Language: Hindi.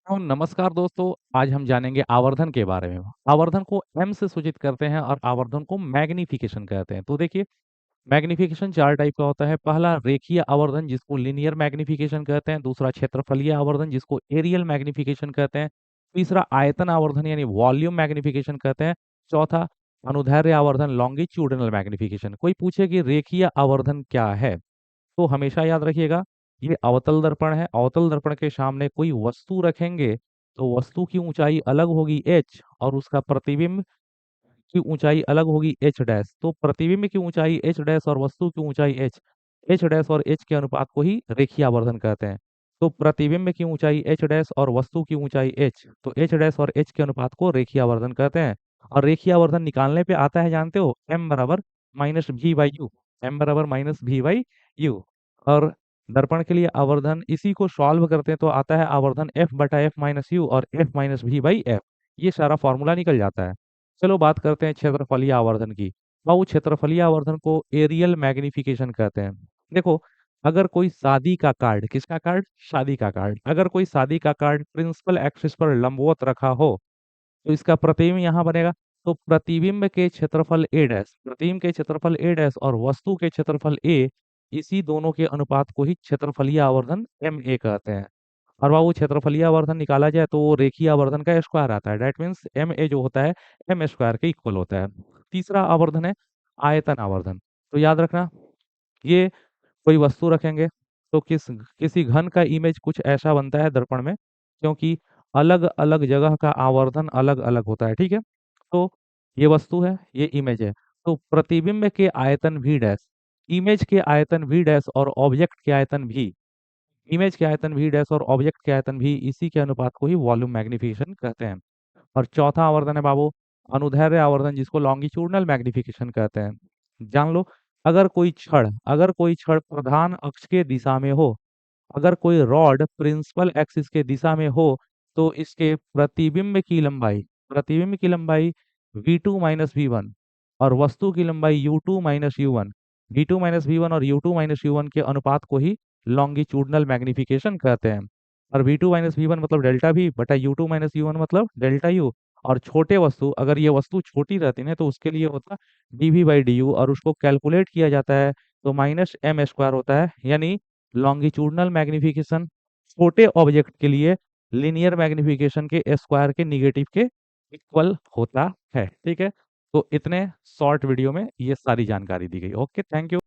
तो नमस्कार दोस्तों, आज हम जानेंगे आवर्धन के बारे में। आवर्धन को एम से सूचित करते हैं और आवर्धन को मैग्नीफिकेशन कहते हैं। तो देखिए, मैग्नीफिकेशन 4 टाइप का होता है। पहला रेखीय आवर्धन जिसको लीनियर मैग्नीफिकेशन कहते हैं, दूसरा क्षेत्रफलीय आवर्धन जिसको एरियल मैग्नीफिकेशन कहते हैं, तीसरा आयतन आवर्धन यानी वॉल्यूम मैग्नीफिकेशन कहते हैं, चौथा अनुदैर्ध्य आवर्धन लॉन्गिट्यूडिनल मैग्नीफिकेशन। कोई पूछे कि रेखीय आवर्धन क्या है? तो हमेशा याद रखिएगा, ये अवतल दर्पण है। अवतल दर्पण के सामने कोई वस्तु रखेंगे तो वस्तु की ऊंचाई अलग होगी h और उसका प्रतिबिंब की ऊंचाई अलग होगी h डैश। तो प्रतिबिंब की ऊंचाई h डैश और वस्तु की ऊंचाई h डैश और h के अनुपात को ही रेखीय आवर्धन कहते हैं। तो प्रतिबिंब की ऊंचाई h डैश और वस्तु की ऊंचाई h, तो h डैश और h के अनुपात को रेखीय आवर्धन कहते हैं। और रेखीय आवर्धन निकालने पे आता है, जानते हो, m बराबर माइनस भी बाई यू। m बराबर माइनस भी बाई यू। और दर्पण के लिए आवर्धन इसी को सॉल्व करते हैं तो आता है आवर्धन f बटा f माइनस यू और f माइनस भी बाई f। ये सारा फॉर्मूला निकल जाता है। चलो बात करते हैं क्षेत्रफलीय आवर्धन की। बाबू, क्षेत्रफलीय आवर्धन को एरियल मैग्निफिकेशन कहते हैं। देखो, अगर कोई शादी का कार्ड, किसका कार्ड? शादी का कार्ड। अगर कोई शादी का कार्ड प्रिंसिपल एक्सिस पर लंबवत रखा हो तो इसका प्रतिबिंब यहाँ बनेगा। तो प्रतिबिंब के क्षेत्रफल ए डैश, प्रतिबिंब के क्षेत्रफल ए डैश और वस्तु के क्षेत्रफल ए, इसी दोनों के अनुपात को ही क्षेत्रफलीय आवर्धन एम ए कहते हैं। और बाबू, क्षेत्रफलीय आवर्धन निकाला जाए तो वो रेखीय आवर्धन का स्क्वायर आता है। दैट मीन्स एम ए जो होता है एम स्क्वायर के इक्वल होता है। तीसरा आवर्धन है आयतन आवर्धन। तो याद रखना, ये कोई वस्तु रखेंगे तो किसी घन का इमेज कुछ ऐसा बनता है दर्पण में, क्योंकि अलग अलग जगह का आवर्धन अलग अलग होता है। ठीक है, तो ये वस्तु है, ये इमेज है। तो प्रतिबिंब के आयतन भी डैश, इमेज के आयतन भी डैश और ऑब्जेक्ट के आयतन भी, इमेज के आयतन भी डैश और ऑब्जेक्ट के आयतन भी, इसी के अनुपात को ही वॉल्यूम मैग्निफिकेशन कहते हैं। और चौथा आवर्धन है बाबू अनुदैर्ध्य आवर्धन जिसको लॉन्गिट्यूडनल मैग्निफिकेशन कहते हैं। जान लो, अगर कोई छड़ प्रधान अक्ष के दिशा में हो, अगर कोई रॉड प्रिंसिपल एक्सिस के दिशा में हो, तो इसके प्रतिबिंब की लंबाई v2 माइनस वी वन और वस्तु की लंबाई u2 minus u one, v2 minus v one और u2 माइनस यू वन के अनुपात को ही लॉन्गिट्यूडनल मैग्निफिकेशन कहते हैं। और v2 माइनस वी वन मतलब डेल्टा v बटा u2 माइनस यू वन मतलब डेल्टा u। और छोटे वस्तु, अगर ये वस्तु छोटी रहती है तो उसके लिए होता dv बाई डी और उसको कैलकुलेट किया जाता है तो माइनस एम स्क्वायर होता है। यानी लॉन्गिट्यूडनल मैग्निफिकेशन छोटे ऑब्जेक्ट के लिए लीनियर मैग्निफिकेशन के स्क्वायर के निगेटिव के इक्वल होता है। ठीक है, तो इतने शॉर्ट वीडियो में ये सारी जानकारी दी गई। Okay, thank you.